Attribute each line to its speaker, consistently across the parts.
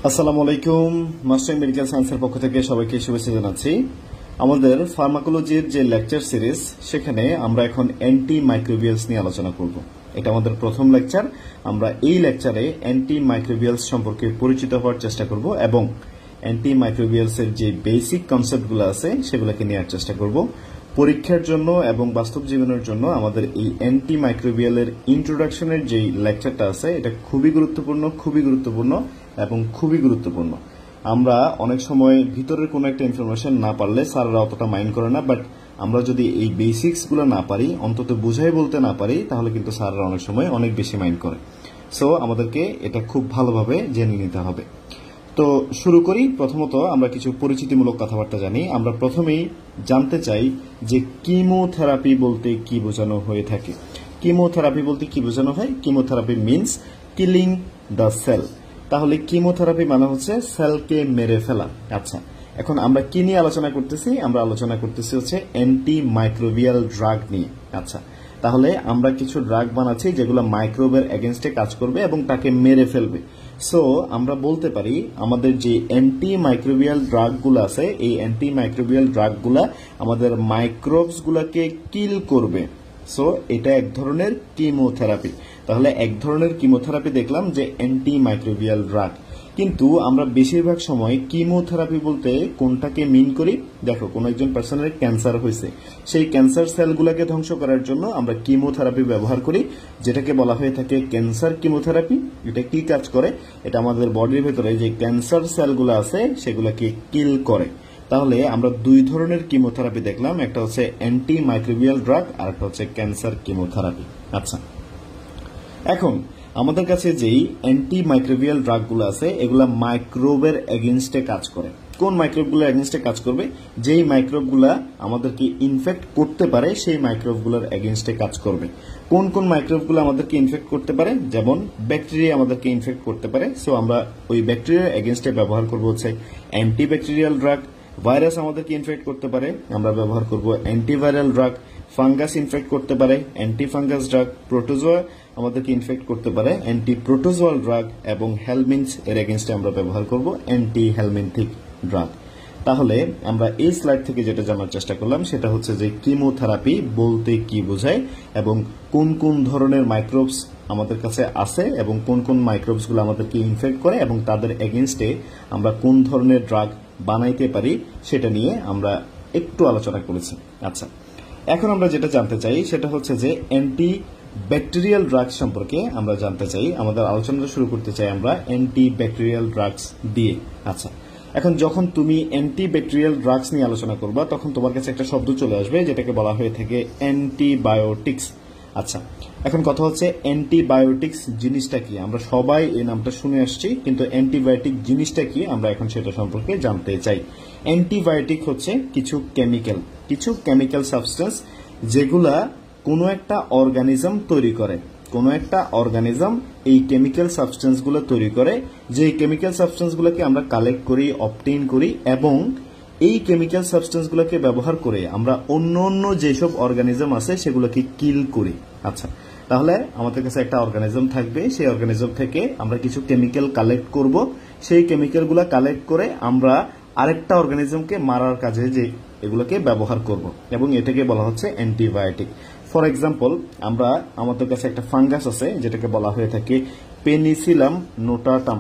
Speaker 1: আসসালামু আলাইকুম। Master medical সায়েন্সের পক্ষ থেকে সবাইকে শুভেচ্ছা জানাচ্ছি। আমাদের ফার্মাকোলজির যে লেকচার সিরিজ, সেখানে আমরা এখন অ্যান্টি মাইক্রোবিয়ালস নিয়ে আলোচনা করব। এটা আমাদের প্রথম লেকচার। আমরা এই লেকচারে অ্যান্টি মাইক্রোবিয়ালস সম্পর্কে পরিচিত হওয়ার চেষ্টা করব এবং অ্যান্টি মাইক্রোবিয়ালস এর যে বেসিক কনসেপ্টগুলো আছে সেগুলোকে নেওয়ার চেষ্টা করব। পরীক্ষার জন্য এবং বাস্তব জীবনের জন্য আমাদের এই অ্যান্টি মাইক্রোবিয়ালের ইন্ট্রোডাকশনের যে লেকচারটা আছে, এটা খুবই গুরুত্বপূর্ণ এবং খুবই গুরুত্বপূর্ণ। আমরা অনেক সময় ভিতরের কোনো একটা ইনফরমেশন না পারলে স্যাররা অতটা মাইন্ড করে না, বাট আমরা যদি এই বেসিক্সগুলো না পারি, অন্তত বুঝাই বলতে না পারি, তাহলে কিন্তু স্যাররা অনেক সময় অনেক বেশি মাইন্ড করে। সো আমাদেরকে এটা খুব ভালোভাবে জেনে নিতে হবে। তো শুরু করি। প্রথমত আমরা কিছু পরিচিতিমূলক কথাবার্তা জানি। আমরা প্রথমেই জানতে চাই যে কিমোথেরাপি বলতে কি বোঝানো হয়ে থাকে। কিমোথেরাপি বলতে কি বোঝানো হয়? Chemotherapy means killing the cell. তাহলে কিমোথেরাপি মানে হচ্ছে সেলকে মেরে ফেলা। আচ্ছা, এখন আমরা কি নিয়ে আলোচনা করতেছি? আমরা আলোচনা করতেছি হচ্ছে অ্যান্টি মাইক্রোবিয়াল ড্রাগ নিয়ে। আচ্ছা, তাহলে আমরা কিছু ড্রাগ বানাচ্ছি যেগুলো মাইক্রোবের এগেনস্টে কাজ করবে এবং তাকে মেরে ফেলবে। সো আমরা বলতে পারি আমাদের যে অ্যান্টি মাইক্রোবিয়াল ড্রাগগুলো আছে, এই অ্যান্টি মাইক্রোবিয়াল ড্রাগগুলা আমাদের মাইক্রোবস গুলাকে কিল করবে। সো এটা এক ধরনের কিমোথেরাপি। তাহলে এক ধরনের কিমোথেরাপি দেখলাম যে অ্যান্টি মাইক্রোবিয়াল ড্রাগ। কিন্তু আমরা বেশিরভাগ সময় কিমোথেরাপি বলতে কোনটাকে মিন করি? দেখো, কোন একজন পার্সনের ক্যান্সার হয়েছে, সেই ক্যান্সার সেলগুলোকে ধ্বংস করার জন্য আমরা কিমোথেরাপি ব্যবহার করি, যেটাকে বলা হয়ে থাকে ক্যান্সার কিমোথেরাপি। এটা কি কাজ করে? এটা আমাদের বডির ভেতরে যে ক্যান্সার সেলগুলো আছে সেগুলোকে কিল করে। তাহলে আমরা দুই ধরনের কিমোথেরাপি দেখলাম, একটা হচ্ছে অ্যান্টি মাইক্রোবিয়াল ড্রাগ আর একটা হচ্ছে ক্যান্সার কিমোথেরাপি। আচ্ছা, এখন আমাদের কাছে যেই অ্যান্টি মাইক্রোবিয়াল ড্রাগগুলো আছে, এগুলা মাইক্রোবের এগেনস্টে কাজ করে। কোন মাইক্রোবগুলোর এগেনস্টে কাজ করবে? যেই মাইক্রোবগুলা আমাদেরকে ইনফেক্ট করতে পারে সেই মাইক্রোবগুলোর এগেনস্টে কাজ করবে। কোন কোন মাইক্রোবগুলো আমাদেরকে ইনফেক্ট করতে পারে? যেমন ব্যাকটেরিয়া আমাদেরকে ইনফেক্ট করতে পারে। সো আমরা ওই ব্যাকটেরিয়ার এগেনস্টে ব্যবহার করব হচ্ছে অ্যান্টিব্যাকটেরিয়াল ড্রাগ। ভাইরাস আমাদেরকে ইনফেক্ট করতে পারে, আমরা ব্যবহার করব অ্যান্টিভাইরাল ড্রাগ। ফাঙ্গাস ইনফেক্ট করতে পারে, অ্যান্টি ফাঙ্গাস ড্রাগ। প্রোটোজোয়া আমাদেরকে ইনফেক্ট করতে পারে, অ্যান্টি প্রোটোজোয়াল ড্রাগ। এবং হেলমিনথস এর এগেনস্টে আমরা ব্যবহার করব অ্যান্টি হেলমিনথিক ড্রাগ। তাহলে আমরা এই স্লাইড থেকে যেটা জানার চেষ্টা করলাম সেটা হচ্ছে যে কিমোথেরাপি বলতে কি বোঝায় এবং কোন কোন ধরনের মাইক্রোবস আমাদের কাছে আছে এবং কোন কোন মাইক্রোবসগুলো আমাদেরকে ইনফেক্ট করে এবং তাদের এগেনস্টে আমরা কোন ধরনের ড্রাগ বানাইতে পারি সেটা নিয়ে আমরা একটু আলোচনা করেছি। আচ্ছা, এখন আমরা যেটা জানতে চাই সেটা হচ্ছে যে অ্যান্টি ব্যাকটেরিয়াল ড্রাগস সম্পর্কে আমরা জানতে চাই। আমাদের আলোচনাটা শুরু করতে চাই আমরা অ্যান্টি ব্যাকটেরিয়াল ড্রাগস দিয়ে। আচ্ছা, এখন যখন তুমি অ্যান্টি ব্যাকটেরিয়াল ড্রাগস নিয়ে আলোচনা করবা, তখন তোমার কাছে একটা শব্দ চলে আসবে যেটাকে বলা হয়ে থাকে অ্যান্টিবায়োটিক্স। আচ্ছা, এখন কথা হচ্ছে অ্যান্টিবায়োটিক্স জিনিসটা কি? আমরা সবাই এই নামটা শুনে আসছি, কিন্তু অ্যান্টিবায়োটিক জিনিসটা কি আমরা এখন সেটা সম্পর্কে জানতে চাই। অ্যান্টিবায়োটিক হচ্ছে কিছু কেমিক্যাল সাবস্টেন্স যেগুলা কোনো একটা অর্গানিজম তৈরি করে। কোনো একটা অর্গানিজম এই কেমিক্যাল সাবস্টেন্সগুলো তৈরি করে, যে কেমিক্যাল সাবস্টেন্সগুলোকে আমরা কালেক্ট করি, অবটেইন করি এবং এই কেমিক্যাল সাবস্টেন্সগুলোকে ব্যবহার করে আমরা অন্য যেসব অর্গানিজম আছে সেগুলোকে কিল করি। আচ্ছা, তাহলে আমাদের কাছে একটা অর্গানিজম থাকবে, সেই অর্গানিজম থেকে আমরা কিছু কেমিক্যাল কালেক্ট করব, সেই কেমিক্যালগুলো কালেক্ট করে আমরা আরেকটা অর্গানিজমকে মারার কাজে যে এগুলোকে ব্যবহার করব এবং এটাকে বলা হচ্ছে অ্যান্টিবায়োটিক। ফর এক্সাম্পল, আমাদের কাছে একটা ফাঙ্গাস আছে যেটাকে বলা হয়ে থাকে পেনিসিলাম নোটাটাম।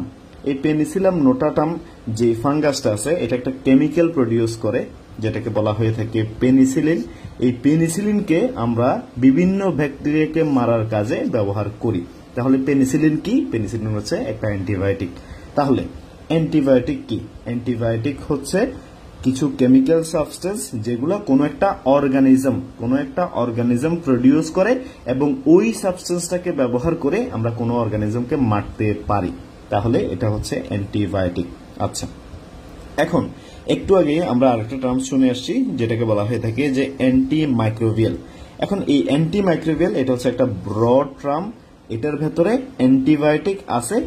Speaker 1: এই পেনিসিলাম নোটাটাম যে ফাঙ্গাসটা আছে, এটা একটা কেমিক্যাল প্রডিউস করে যেটাকে বলা হয়ে থাকে পেনিসিলিন। এই পেনিসিলিনকে আমরা বিভিন্ন ব্যাকটেরিয়াকে মারার কাজে ব্যবহার করি। তাহলে পেনিসিলিন কি? পেনিসিলিন হচ্ছে একটা অ্যান্টিবায়োটিক। তাহলে অ্যান্টিবায়োটিক কি? অ্যান্টিবায়োটিক হচ্ছে কিছু কেমিক্যাল সাবস্টেন্স যেগুলো কোনো একটা অর্গানিজম প্রডিউস করে এবং ওই সাবস্টেন্সটাকে ব্যবহার করে আমরা কোনো অর্গানিজমকে মারতে পারি। তাহলে এটা হচ্ছে অ্যান্টিবায়োটিক। আচ্ছা, এখন একটু আগে আমরা আরেকটা টার্ম শুনে আসছি যেটাকে বলা হয়ে থাকে যে অ্যান্টি মাইক্রোবিয়াল। এখন এই অ্যান্টি মাইক্রোবিয়াল এটা হচ্ছে একটা ব্রড টার্ম। এটার ভেতরে অ্যান্টিবায়োটিক আছে,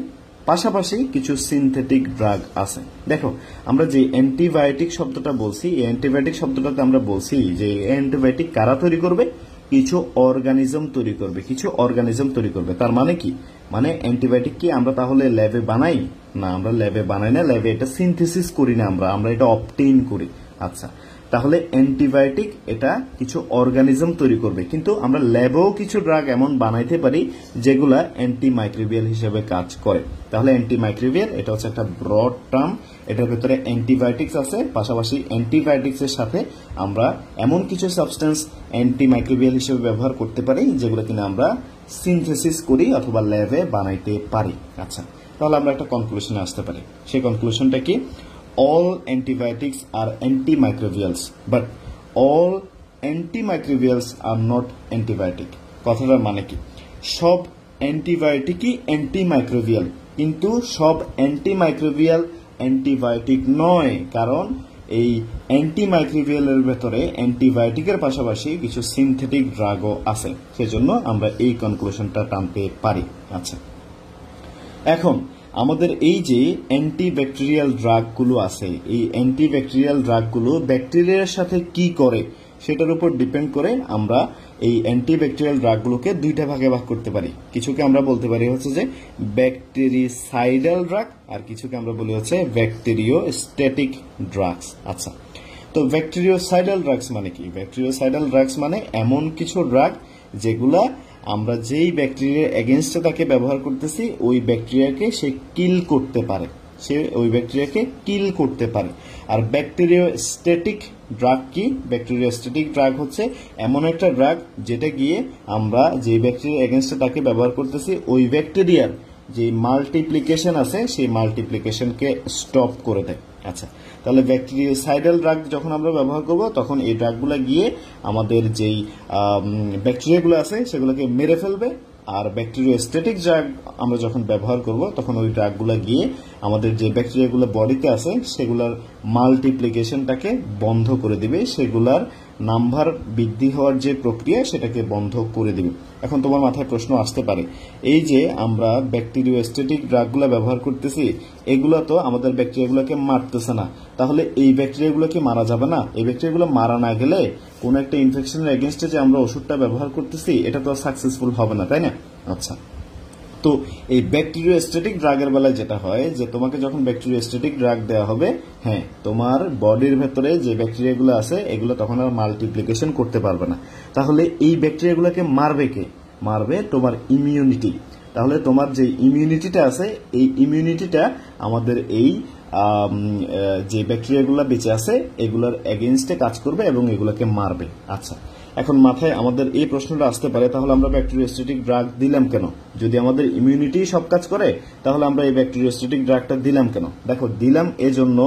Speaker 1: পাশাপাশি কিছু সিনথেটিক ড্রাগ আছে। দেখো, আমরা যে অ্যান্টিবায়োটিক শব্দটা বলছি, এই অ্যান্টিবায়োটিক শব্দটাতে আমরা বলছি যে অ্যান্টিবায়োটিক কারা তৈরি করবে? কিছু অর্গানিজম তৈরি করবে। তার মানে কি? মানে অ্যান্টিবায়োটিক কি আমরা তাহলে ল্যাবে বানাই? না, আমরা ল্যাবে বানাই না, ল্যাবে এটা সিনথেসিস করি না, আমরা এটা অবটেইন করি। আচ্ছা, তাহলে অ্যান্টিবায়োটিক এটা কিছু অর্গানিজম তৈরি করবে, কিন্তু আমরা ল্যাবেও কিছু ড্রাগ এমন বানাইতে পারি যেগুলা অ্যান্টিমাইক্রোবিয়াল হিসেবে কাজ করে। তাহলে অ্যান্টিমাইক্রোবিয়াল এটা হচ্ছে একটা ব্রড টার্ম, এটার ভেতরে অ্যান্টিবায়োটিক্স আছে, পাশাপাশি অ্যান্টিবায়োটিক্সের সাথে আমরা এমন কিছু সাবস্টেন্স অ্যান্টিমাইক্রোবিয়াল হিসেবে ব্যবহার করতে পারি যেগুলো কিনা আমরা সিনথেসিস করি অথবা ল্যাবে বানাইতে পারি। আচ্ছা, তাহলে আমরা একটা কনক্লুশনে আসতে পারি। সেই কনক্লুশনটা কি? All antibiotics are antimicrobials, but all antimicrobials are not antibiotic. কথাটার মানে কি? সব অ্যান্টিবায়োটিকই অ্যান্টিমাইক্রোবিয়াল, কিন্তু সব অ্যান্টিমাইক্রোবিয়াল অ্যান্টিবায়োটিক নয়, কারণ এই অ্যান্টিমাইক্রোবিয়ালের ভেতরে অ্যান্টিবায়োটিকের পাশাপাশি কিছু সিনথেটিক ড্রাগও আছে, সেজন্য আমরা এই কনক্লুশনটা টানতে পারি। আচ্ছা, এখন আমাদের এই যে অ্যান্টিব্যাকটেরিয়াল ড্রাগগুলো আছে, এই অ্যান্টিব্যাকটেরিয়াল ড্রাগগুলো ব্যাকটেরিয়ার সাথে কি করে সেটার উপর ডিপেন্ড করে আমরা এই অ্যান্টিব্যাকটেরিয়াল ড্রাগগুলোকে দুইটা ভাগে ভাগ করতে পারি। কিছুকে আমরা বলতে পারি হচ্ছে যে ব্যাকটেরিসাইডাল ড্রাগ, আর কিছুকে আমরা বলি হচ্ছে ব্যাকটেরিওস্ট্যাটিক ড্রাগস। আচ্ছা, তো ব্যাকটেরিওসাইডাল ড্রাগস মানে কি? ব্যাকটেরিওসাইডাল ড্রাগস মানে এমন কিছু ড্রাগ যেগুলা আমরা যেই ব্যাকটেরিয়ার এগেনস্টে তাকে ব্যবহার করতেছি ওই ব্যাকটেরিয়াকে সে কিল করতে পারে, আর ব্যাকটেরিওস্ট্যাটিক ড্রাগ কি? ব্যাকটেরিওস্ট্যাটিক ড্রাগ হচ্ছে এমন একটা ড্রাগ যেটা গিয়ে আমরা যে ব্যাকটেরিয়ার এগেনস্টে তাকে ব্যবহার করতেছি ওই ব্যাকটেরিয়ার যে মাল্টিপ্লিকেশন আছে সেই মাল্টিপ্লিকেশনকে স্টপ করে দেয়। আচ্ছা, তাহলে ব্যাকটেরিয়াসাইডাল ড্রাগ যখন আমরা ব্যবহার করব তখন এই ড্রাগগুলো গিয়ে আমাদের যেই ব্যাকটেরিয়াগুলো আছে সেগুলোকে মেরে ফেলবে, আর ব্যাকটেরিওস্ট্যাটিক ড্রাগ আমরা যখন ব্যবহার করব তখন ওই ড্রাগগুলো গিয়ে আমাদের যে ব্যাকটেরিয়াগুলো বডিতে আছে সেগুলোর মাল্টিপ্লিকেশনটাকে বন্ধ করে দিবে, সেগুলার নাম্বার বৃদ্ধি হওয়ার যে প্রক্রিয়া সেটাকে বন্ধ করে দিবে। এখন তোমার মাথায় প্রশ্ন আসতে পারে, এই যে আমরা ব্যাকটেরিওস্ট্যাটিক ড্রাগগুলো ব্যবহার করতেছি এগুলো তো আমাদের ব্যাকটেরিয়াগুলোকে মারতেছে না, তাহলে এই ব্যাকটেরিয়াগুলো কি মারা যাবে না? এই ব্যাকটেরিয়াগুলো মারা না গেলে কোনো একটা ইনফেকশনের এগেনস্টে যে আমরা ওষুধটা ব্যবহার করতেছি এটা তো সাকসেসফুল হবে না, তাই না? আচ্ছা, তো এই ব্যাকটেরিওস্ট্যাটিক ড্রাগের বেলায় যেটা হয় যে তোমাকে যখন ব্যাকটেরিওস্ট্যাটিক ড্রাগ দেওয়া হবে, হ্যাঁ, তোমার বডির ভেতরে যে ব্যাকটেরিয়াগুলো আছে এগুলো তখন আর মাল্টিপ্লিকেশন করতে পারবে না। তাহলে এই ব্যাকটেরিয়াগুলোকে মারবে কে? মারবে তোমার ইমিউনিটি। তাহলে তোমার যে ইমিউনিটিটা আছে এই ইমিউনিটিটা আমাদের এই যে ব্যাকটেরিয়াগুলো বেঁচে আছে এগুলোর এগেইনস্টে কাজ করবে এবং এগুলোকে মারবে। আচ্ছা, এখন মাথায় আমাদের এই প্রশ্নটা আসতে পারে, তাহলে আমরা ব্যাকটেরিওস্ট্যাটিক ড্রাগ দিলাম কেন? যদি আমাদের ইমিউনিটি সব কাজ করে তাহলে আমরা এই ব্যাকটেরিওস্ট্যাটিক ড্রাগটা দিলাম কেন? দেখো, দিলাম এজন্য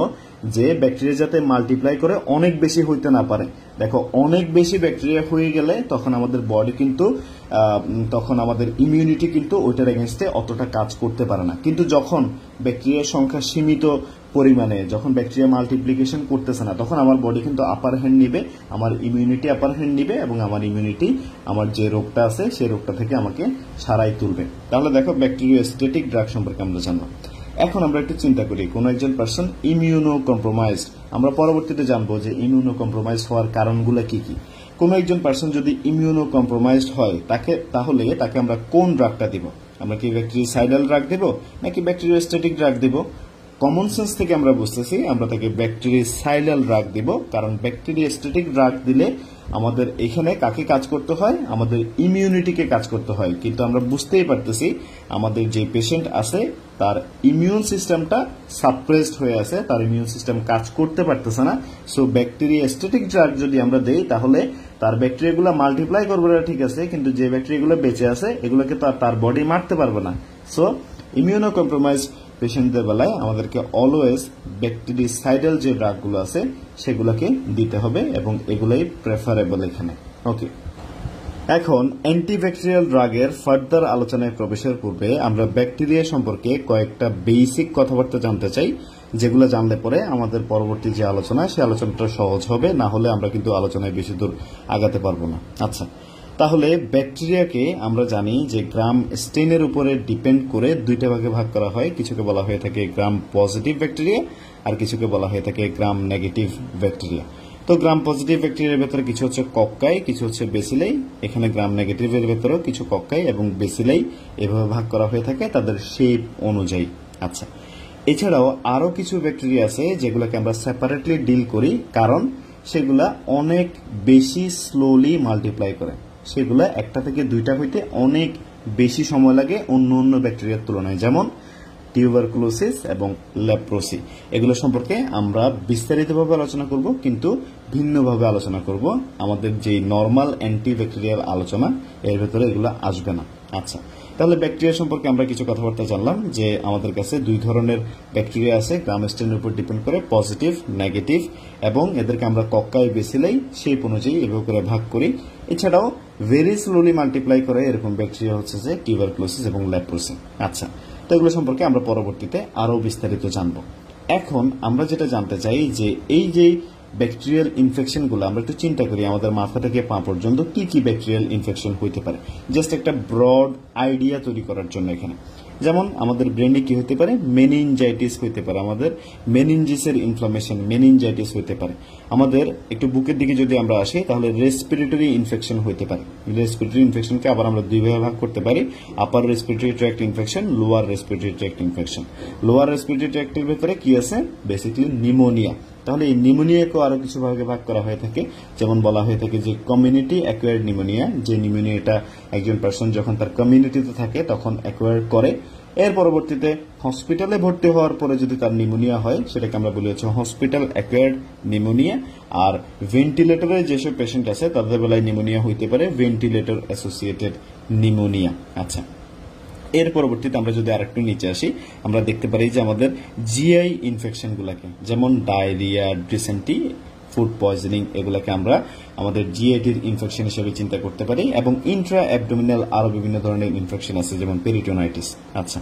Speaker 1: যে ব্যাকটেরিয়া যাতে মাল্টিপ্লাই করে অনেক বেশি হইতে না পারে। দেখো, অনেক বেশি ব্যাকটেরিয়া হয়ে গেলে তখন আমাদের বডি কিন্তু তখন আমাদের ইমিউনিটি কিন্তু ওইটার এগেনস্টে অতটা কাজ করতে পারে না। কিন্তু যখন ব্যাকটেরিয়ার সংখ্যা সীমিত পরিমাণে, যখন ব্যাকটেরিয়া মাল্টিপ্লিকেশন করতেছে না, তখন আমার বডি কিন্তু আপার হ্যান্ড নিবে, আমার ইমিউনিটি আপার হ্যান্ড নিবে এবং আমার ইমিউনিটি আমার যে রোগটা আছে সেই রোগটা থেকে আমাকে সারাই তুলবে। তাহলে দেখো, ব্যাকটেরিওস্ট্যাটিক ড্রাগ সম্পর্কে আমরা জানলাম। এখন আমরা একটু চিন্তা করি, কোন একজন পার্সন ইমিউনো কম্প্রোমাইজড, আমরা পরবর্তীতে জানবো যে ইমিউনো কম্প্রোমাইজ হওয়ার কারণগুলো কি কি। কোন একজন পার্সন যদি ইমিউনো কম্প্রোমাইজড হয় তাহলে তাকে আমরা কোন ড্রাগটা দিব? আমরা কি ব্যাকটেরিসাইডাল ড্রাগ দেব নাকি ব্যাকটেরিওস্ট্যাটিক ড্রাগ দেব? কমন সেন্স থেকে আমরা বুঝতেছি আমরা তাকে ব্যাকটেরিসাইডাল ড্রাগ দিব, কারণ ব্যাকটেরিওস্ট্যাটিক ড্রাগ দিলে আমাদের এখানে কাকে কাজ করতে হয়? আমাদের ইমিউনিটিকে কাজ করতে হয়। কিন্তু আমরা বুঝতেই পারতেছি আমাদের যে পেশেন্ট আছে তার ইমিউন সিস্টেমটা সাপ্রেসড হয়ে আছে, তার ইমিউন সিস্টেম কাজ করতে পারতেছে না। সো ব্যাকটেরিওস্ট্যাটিক ড্রাগ যদি আমরা দেই তাহলে তার ব্যাকটেরিয়াগুলো মাল্টিপ্লাই করবে না, ঠিক আছে, কিন্তু যে ব্যাকটেরিয়াগুলো বেঁচে আছে এগুলোকে তো তার বডি মারতে পারবে না। সো ইমিউনো কম্প্রোমাইজ পেশেন্টদের বেলায় আমাদেরকে অলওয়েজ ব্যাকটেরিসাইডাল যে ড্রাগগুলো আছে সেগুলোকে দিতে হবে এবং এগুলাই প্রেফারেবল এখানে। ওকে, এখন অ্যান্টিব্যাকটেরিয়াল ড্রাগের ফার্দার আলোচনায় প্রবেশের পূর্বে আমরা ব্যাকটেরিয়া সম্পর্কে কয়েকটা বেসিক কথাবার্তা জানতে চাই, যেগুলো জানলে পরে আমাদের পরবর্তী যে আলোচনা সেই আলোচনাটা সহজ হবে, না হলে আমরা কিন্তু আলোচনায় বেশি দূর আগাতে পারবো না। আচ্ছা, তাহলে ব্যাকটেরিয়াকে আমরা জানি যে গ্রাম স্টেনের উপরে ডিপেন্ড করে দুইটা ভাগে ভাগ করা হয়। কিছুকে বলা হয়ে থাকে গ্রাম পজিটিভ ব্যাকটেরিয়া আর কিছুকে বলা হয়ে থাকে গ্রাম নেগেটিভ ব্যাকটেরিয়া। তো গ্রাম পজিটিভ ব্যাকটেরিয়ার ভেতরে কিছু হচ্ছে কক্কাই, কিছু হচ্ছে বেসিলাই, এখানে গ্রাম নেগেটিভের ভেতরেও কিছু কক্কাই এবং বেসিলাই এভাবে ভাগ করা হয়ে থাকে তাদের শেপ অনুযায়ী। আচ্ছা, এছাড়াও আরো কিছু ব্যাকটেরিয়া আছে যেগুলোকে আমরা সেপারেটলি ডিল করি, কারণ সেগুলা অনেক বেশি স্লোলি মাল্টিপ্লাই করে, সেগুলা একটা থেকে দুইটা হইতে অনেক বেশি সময় লাগে অন্য অন্য ব্যাকটেরিয়ার তুলনায়, যেমন টিউবারকুলোসিস এবং লেপ্রোসি। এগুলো সম্পর্কে আমরা বিস্তারিতভাবে আলোচনা করব, কিন্তু ভিন্নভাবে আলোচনা করব। আমাদের যে নর্মাল অ্যান্টিব্যাকটেরিয়াল আলোচনা এর ভেতরে এগুলো আসবে না। আচ্ছা, তাহলে ব্যাকটেরিয়া সম্পর্কে আমরা কিছু কথাবার্তা জানলাম যে আমাদের কাছে দুই ধরনের ব্যাকটেরিয়া আছে, গ্রাম স্ট্রেনের উপর ডিপেন্ড করে পজিটিভ, নেগেটিভ, এবং এদেরকে আমরা কক্কাই, বেসিলাই শেপ অনুযায়ী এভাবে করে ভাগ করি। এছাড়াও ভেরি স্লোলি মাল্টিপ্লাই করে এরকম ব্যাকটেরিয়া হচ্ছে যে টিউবারকুলোসিস এবং লেপ্রোসি। আচ্ছা, তো এগুলো সম্পর্কে আমরা পরবর্তীতে আরো বিস্তারিত জানব। এখন আমরা যেটা জানতে চাই যে এই যে ব্যাকটেরিয়াল ইনফেকশনগুলো, আমরা একটু চিন্তা করি আমাদের মাথা থেকে পা পর্যন্ত কি কি ব্যাকটেরিয়াল ইনফেকশন হইতে পারে, জাস্ট একটা ব্রড আইডিয়া তৈরি করার জন্য। এখানে যেমন আমাদের ব্রেনে কি হতে পারে, মেনিনজাইটিস হইতে পারে, আমাদের মেনিনজিসের ইনফ্লামেশন, মেনিনজাইটিস হইতে পারে। আমাদের একটু বুকের দিকে যদি আমরা আসি তাহলে রেসপিরেটরি ইনফেকশন হইতে পারে। রেসপিরেটরি ইনফেকশনকে আবার আমরা দুই ভাগে ভাগ করতে পারি, upper respiratory tract infection, lower respiratory tract infection. Lower respiratory ট্র্যাক্টের ভেতরে কি আছে, বেসিক্যালি নিউমোনিয়া। তাহলে এই নিউমোনিয়াকেও আরো কিছু ভাগে ভাগ করা হয়ে থাকে, যেমন বলা হয়ে থাকে যে কমিউনিটি অ্যাকোয়ার্ড নিউমোনিয়া, যে নিউমোনিয়াটা একজন পার্সন যখন তার কমিউনিটিতে থাকে তখন অ্যাকোয়ার করে। এর পরবর্তীতে হসপিটালে ভর্তি হওয়ার পরে যদি তার নিউমোনিয়া হয় সেটাকে আমরা বলি হচ্ছে হসপিটাল অ্যাকোয়ার্ড নিউমোনিয়া। আর ভেন্টিলেটরে যেসব পেশেন্ট আছে তাদের বেলায় নিউমোনিয়া হইতে পারে ভেন্টিলেটর অ্যাসোসিয়েটেড নিউমোনিয়া। আচ্ছা, এর পরবর্তীতে আমরা যদি আরেকটু নিচে আসি, আমরা দেখতে পারি যে আমাদের জিআই ইনফেকশন গুলাকে, যেমন ডায়রিয়া, ডিসেন্ট্রি, ফুড পয়জনিং, এগুলাকে আমরা আমাদের জিআইটির ইনফেকশন হিসেবে চিন্তা করতে পারি। এবং ইন্ট্রা অ্যাবডোমিনাল আরো বিভিন্ন ধরনের ইনফেকশন আছে, যেমন পেরিটোনাইটিস। আচ্ছা,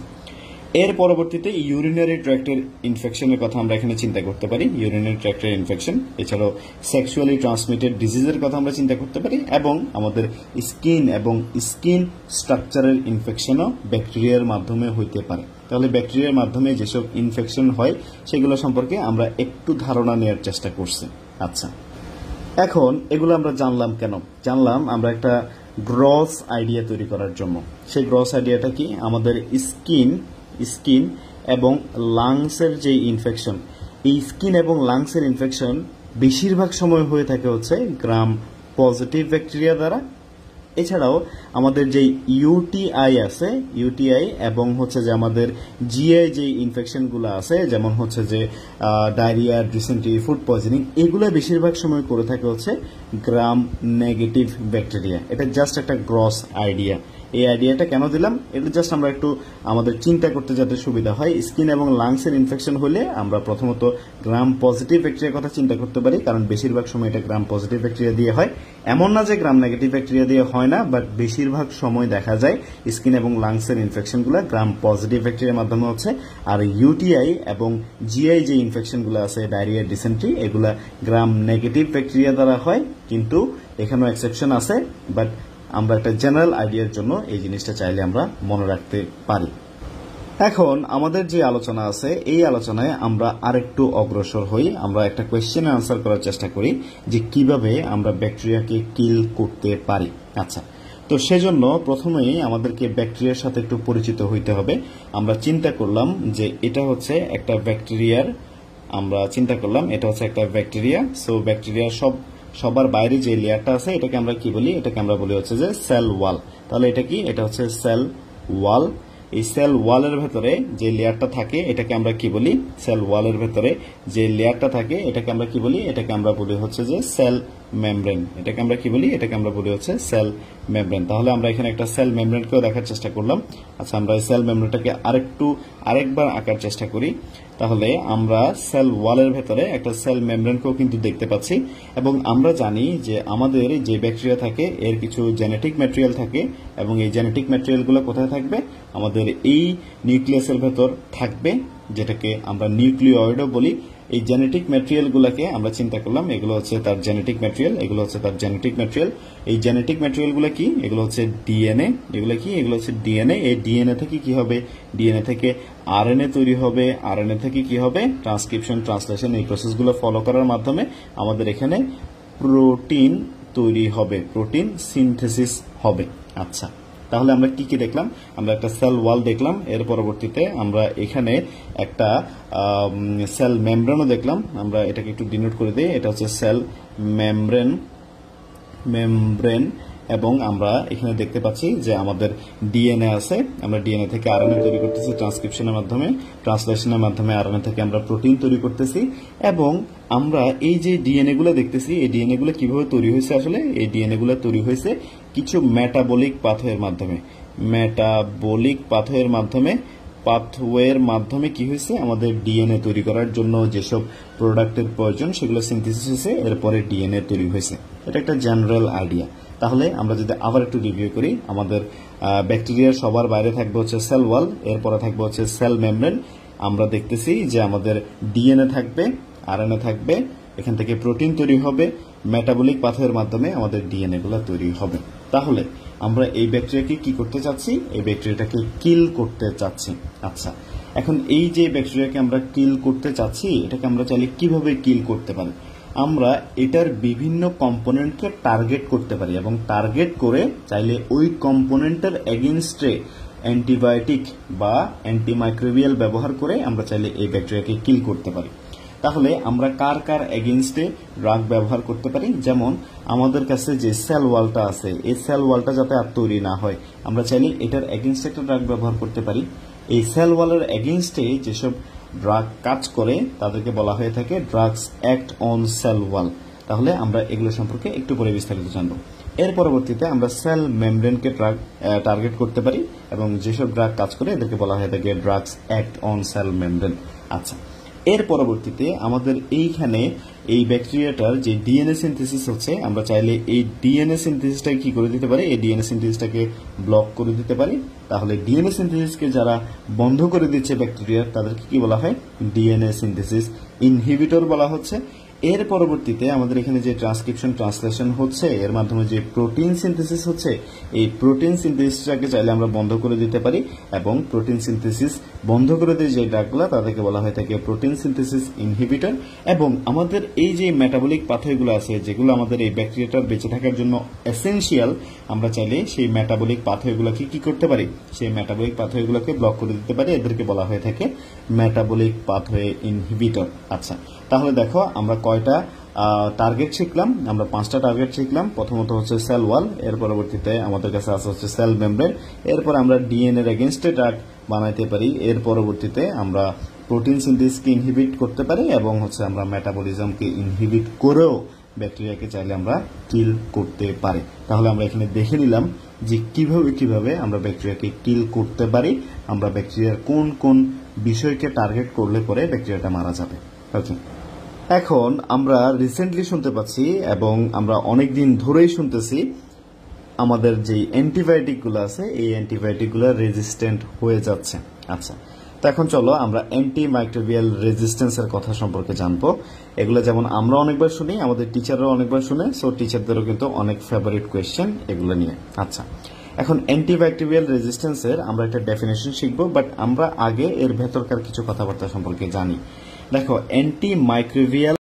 Speaker 1: এর পরবর্তীতে ইউরিনারি ট্র্যাক্টের ইনফেকশনের কথা আমরা এখানে চিন্তা করতে পারি, ইউরিনারি ট্র্যাক্টের ইনফেকশন। এছাড়াও সেক্সুয়ালি ট্রান্সমিটেড ডিজিজের কথা আমরা চিন্তা করতে পারি, এবং আমাদের স্কিন এবং স্কিন স্ট্রাকচারের ইনফেকশনও ব্যাকটেরিয়ার মাধ্যমে হইতে পারে। তাহলে ব্যাকটেরিয়ার মাধ্যমে যেসব ইনফেকশন হয় সেগুলো সম্পর্কে আমরা একটু ধারণা নেওয়ার চেষ্টা করছি। আচ্ছা, এখন এগুলো আমরা জানলাম কেন? জানলাম আমরা একটা গ্রস আইডিয়া তৈরি করার জন্য। সেই গ্রস আইডিয়াটা কি, আমাদের স্কিন এবং লাংসের যে ইনফেকশন, এই স্কিন এবং লাংসের ইনফেকশন বেশিরভাগ সময় হয়ে থাকে হচ্ছে গ্রাম পজিটিভ ব্যাকটেরিয়া দ্বারা। এছাড়াও আমাদের যে ইউটিআই আছে, ইউটিআই এবং হচ্ছে যে আমাদের জিআই যে ইনফেকশনগুলো আছে, যেমন হচ্ছে যে ডায়রিয়া, ডিসেন্ট্রি, ফুড পয়জনিং, এগুলো বেশিরভাগ সময় করে থাকে হচ্ছে গ্রাম নেগেটিভ ব্যাকটেরিয়া। এটা জাস্ট একটা গ্রস আইডিয়া। এই আইডিয়াটা কেন দিলাম, এটা জাস্ট আমরা একটু আমাদের চিন্তা করতে যাতে সুবিধা হয়। স্কিন এবং লাংসের ইনফেকশন হলে আমরা প্রথমত গ্রাম পজিটিভ ব্যাকটেরিয়ার কথা চিন্তা করতে পারি, কারণ বেশিরভাগ সময় এটা গ্রাম পজিটিভ ব্যাকটেরিয়া দিয়ে হয়। এমন না যে গ্রাম নেগেটিভ ব্যাকটেরিয়া দিয়ে হয় না, বাট বেশিরভাগ সময় দেখা যায় স্কিন এবং লাংসের ইনফেকশনগুলো গ্রাম পজিটিভ ব্যাকটেরিয়ার মাধ্যমে হচ্ছে। আর ইউটিআই এবং জিআই যে ইনফেকশনগুলো আছে, ডায়রিয়া, ডিসেন্ট্রি, এগুলা গ্রাম নেগেটিভ ব্যাকটেরিয়া দ্বারা হয়। কিন্তু এখানেও এক্সেপশন আছে, বাট আমরা একটা জেনারেল আইডিয়ার জন্য এই জিনিসটা চাইলে আমরা মনে রাখতে পারি। এখন আমাদের যে আলোচনা আছে, এই আলোচনায় আমরা আরেকটু অগ্রসর হই। আমরা একটা কোয়েশ্চেনে আনসার করার চেষ্টা করি যে কিভাবে আমরা ব্যাকটেরিয়াকে কিল করতে পারি। আচ্ছা, তো সেজন্য প্রথমেই আমাদেরকে ব্যাকটেরিয়ার সাথে একটু পরিচিত হইতে হবে। আমরা চিন্তা করলাম যে এটা হচ্ছে একটা ব্যাকটেরিয়ার, সো ব্যাকটেরিয়ার সবার বাইরে যে লেয়ারটা আছে এটাকে আমরা কি বলি, এটাকে আমরা বলি হচ্ছে যে সেল ওয়াল। তাহলে এটা কি, এটা হচ্ছে সেল ওয়াল। এই সেল ওয়ালের ভেতরে যে লেয়ারটা থাকে এটাকে আমরা কি বলি, সেল ওয়ালের ভেতরে যে লেয়ারটা থাকে এটাকে আমরা কি বলি, এটাকে আমরা বলি হচ্ছে যে সেল মেমব্রেন। এটাকে আমরা কি বলি, এটাকে আমরা বলি হচ্ছে সেল মেমব্রেন। তাহলে আমরা এখানে একটা সেল মেমব্রেনকেও দেখার চেষ্টা করলাম। আচ্ছা, আমরা এই সেল মেমব্রেনটাকে আরেকবার আঁকার চেষ্টা করি। তাহলে আমরা সেল ওয়ালের ভেতরে একটা সেল মেমব্রেনকেও কিন্তু দেখতে পাচ্ছি। এবং আমরা জানি যে আমাদের যে ব্যাকটেরিয়া থাকে এর কিছু জেনেটিক ম্যাটেরিয়াল থাকে, এবং এই জেনেটিক ম্যাটেরিয়ালগুলো কোথায় থাকবে, আমাদের এই নিউক্লিয়াসের ভেতর থাকবে, যেটাকে আমরা নিউক্লিওয়েডও বলি। এই জেনেটিক ম্যাটেরিয়াল গুলাকে আমরা চিন্তা করলাম, এগুলো হচ্ছে তার জেনেটিক ম্যাটেরিয়াল, এগুলো হচ্ছে তার জেনেটিক ম্যাটেরিয়াল। এই জেনেটিক ম্যাটেরিয়াল গুলো কি? এগুলো হচ্ছে ডিএনএ। এগুলো কি? এগুলো হচ্ছে ডিএনএ। এই ডিএনএ থেকে কি হবে? ডিএনএ থেকে আরএনএ তৈরি হবে। আরএনএ থেকে কি হবে? ট্রান্সক্রিপশন, ট্রান্সলেশন, এই প্রসেসগুলো ফলো করার মাধ্যমে আমাদের এখানে প্রোটিন তৈরি হবে, প্রোটিন সিনথেসিস হবে। আচ্ছা, তাহলে আমরা কি কি দেখলাম? আমরা একটা সেল ওয়াল দেখলাম, এর পরবর্তীতে আমরা এখানে একটা সেল মেমব্রেনও দেখলাম। আমরা এটাকে একটু ডিনোট করে দিই, এটা হচ্ছে সেল মেমব্রেন। এবং আমরা এখানে দেখতে পাচ্ছি যে আমাদের ডিএনএ আছে, আমরা ডিএনএ থেকে আরএনএ তৈরি করতেছি ট্রান্সক্রিপশনের মাধ্যমে, ট্রান্সলেশনের মাধ্যমে আরএনএ থেকে আমরা প্রোটিন তৈরি করতেছি। এবং আমরা এই যে ডিএনএ গুলো দেখতেছি, এই ডিএনএ গুলো কিভাবে তৈরি হয়েছে? আসলে এই ডিএনএ গুলো তৈরি হয়েছে কিছু মেটাবলিক পাথওয়ের মাধ্যমে। মেটাবলিক পাথওয়ের মাধ্যমে কি হয়েছে? আমাদের ডিএনএ তৈরি করার জন্য যেসব প্রোডাক্টের প্রয়োজন সেগুলো সিনথেসিস হয়েছে, এরপরে ডিএনএ তৈরি হয়েছে। এটা একটা জেনারেল আইডিয়া। তাহলে আমরা যদি আবার একটু রিভিউ করি, আমাদের ব্যাকটেরিয়ার সবার বাইরে থাকবে হচ্ছে সেল ওয়াল, এরপরে থাকবে হচ্ছে সেল মেমব্রেন। আমরা দেখতেছি যে আমাদের ডিএনএ থাকবে, আরএনএ থাকবে, এখান থেকে প্রোটিন তৈরি হবে, মেটাবলিক পাথওয়ের মাধ্যমে আমাদের ডিএনএ গুলো তৈরি হবে। তাহলে আমরা এই ব্যাকটেরিয়াকে কি করতে চাচ্ছি? এই ব্যাকটেরিয়াটাকে কিল করতে চাচ্ছি। আচ্ছা, এখন এই যে ব্যাকটেরিয়াকে আমরা কিল করতে চাচ্ছি, এটাকে আমরা চাইলে কিভাবে কিল করতে পারি? আমরা এটার বিভিন্ন কম্পোনেন্টকে টার্গেট করতে পারি এবং টার্গেট করে চাইলে ওই কম্পোনেন্টের এগেইনস্টে অ্যান্টিবায়োটিক বা অ্যান্টিমাইক্রোবিয়াল ব্যবহার করে আমরা চাইলে এই ব্যাকটেরিয়াকে কিল করতে পারি। তাহলে আমরা কার কার এগেইনস্টে ড্রাগ ব্যবহার করতে পারি? যেমন আমাদের কাছে যে সেল ওয়ালটা আছে, এই সেল ওয়ালটা যাতে আর তৈরি না হয়, আমরা চাইলে এটার এগেইনস্টে একটা ড্রাগ ব্যবহার করতে পারি। এই সেল ওয়ালের এগেইনস্টে যেসব ড্রাগ কাজ করে তাদেরকে বলা হয়ে থাকে drugs act on cell wall. তাহলে আমরা এগুলো সম্পর্কে একটু পরে বিস্তারিত জানবো। এর পরবর্তীতে আমরা সেল মেমব্রেনকে টার্গেট করতে পারি এবং যেসব ড্রাগ কাজ করে এদেরকে বলা হয়ে থাকে drugs act on cell membrane. আচ্ছা, এর পরবর্তীতে আমাদের এইখানে এই ব্যাকটেরিয়াটার যে ডিএনএ সিনথেসিস হচ্ছে, আমরা চাইলে এই ডিএনএ সিনথেসিসটাকে কি করে দিতে পারি? এই ডিএনএ সিনথেসিসটাকে ব্লক করে দিতে পারি। তাহলে ডিএনএ সিনথেসিসকে যারা বন্ধ করে দিচ্ছে ব্যাকটেরিয়ার, তাদেরকে কি বলা হয়? ডিএনএ সিনথেসিস ইনহিবিটর বলা হচ্ছে। এর পরবর্তীতে আমাদের এখানে যে ট্রান্সক্রিপশন, ট্রান্সলেশন হচ্ছে, এর মাধ্যমে যে প্রোটিন সিনথেসিস হচ্ছে, এই প্রোটিন সিনথেসিসটাকে চাইলে আমরা বন্ধ করে দিতে পারি এবং প্রোটিন সিনথেসিস বন্ধ করে দিয়ে যে ড্রাগগুলো তাদেরকে বলা হয়ে থাকে প্রোটিন সিনথেসিস ইনহিবিটর। এবং আমাদের এই যে মেটাবলিক পাথওয়েগুলো আছে, যেগুলো আমাদের এই ব্যাকটেরিয়াটার বেঁচে থাকার জন্য এসেনশিয়াল, আমরা চাইলে সেই মেটাবলিক পাথওয়েগুলোকে কি করতে পারি? সেই মেটাবলিক পাথওয়েগুলোকে ব্লক করে দিতে পারি, এদেরকে বলা হয়ে থাকে মেটাবলিক পাথওয়ে ইনহিবিটর। আচ্ছা, তাহলে দেখো আমরা কয়টা টার্গেট শিখলাম? আমরা 5টা টার্গেট শিখলাম। প্রথমত হচ্ছে সেল ওয়াল, এর পরবর্তীতে আমাদের কাছে আছে হচ্ছে সেল মেমব্রেন, এরপর আমরা ডিএনএ এর এগেইনস্টে ড্রাগ বানাইতে পারি, এর পরবর্তীতে আমরা প্রোটিন সিনথেসিসকে ইনহিবিট করতে পারি এবং হচ্ছে আমরা মেটাবলিজমকে ইনহিবিট করেও ব্যাকটেরিয়াকে চাইলে আমরা কিল করতে পারি। তাহলে আমরা এখানে দেখে নিলাম যে কিভাবে আমরা ব্যাকটেরিয়াকে কিল করতে পারি, আমরা ব্যাকটেরিয়ার কোন কোন বিষয়কে টার্গেট করলে পরে ব্যাকটেরিয়াটা মারা যাবে। ওকে, এখন আমরা রিসেন্টলি শুনতে পাচ্ছি এবং আমরা অনেকদিন ধরেই শুনতেছি আমাদের যে অ্যান্টিবায়োটিকগুলো আছে, এই অ্যান্টিবায়োটিকগুলো রেজিস্ট্যান্ট হয়ে যাচ্ছে। আচ্ছা, তো এখন চলো আমরা অ্যান্টিমাইক্রোবিয়াল রেজিস্ট্যান্সের কথা সম্পর্কে জানবো। এগুলো যেমন আমরা অনেকবার শুনি, আমাদের টিচাররাও অনেকবার শুনে, সো টিচারদেরও কিন্তু অনেক ফেভারিট কোয়েশ্চেন এগুলো নিয়ে। আচ্ছা, এখন অ্যান্টিব্যাকটেরিয়াল রেজিস্ট্যান্সের আমরা একটা ডেফিনেশন শিখবো, বাট আমরা আগে এর ভেতরকার কিছু কথাবার্তা সম্পর্কে জানি। দেখো, অ্যান্টিমাইক্রোবিয়াল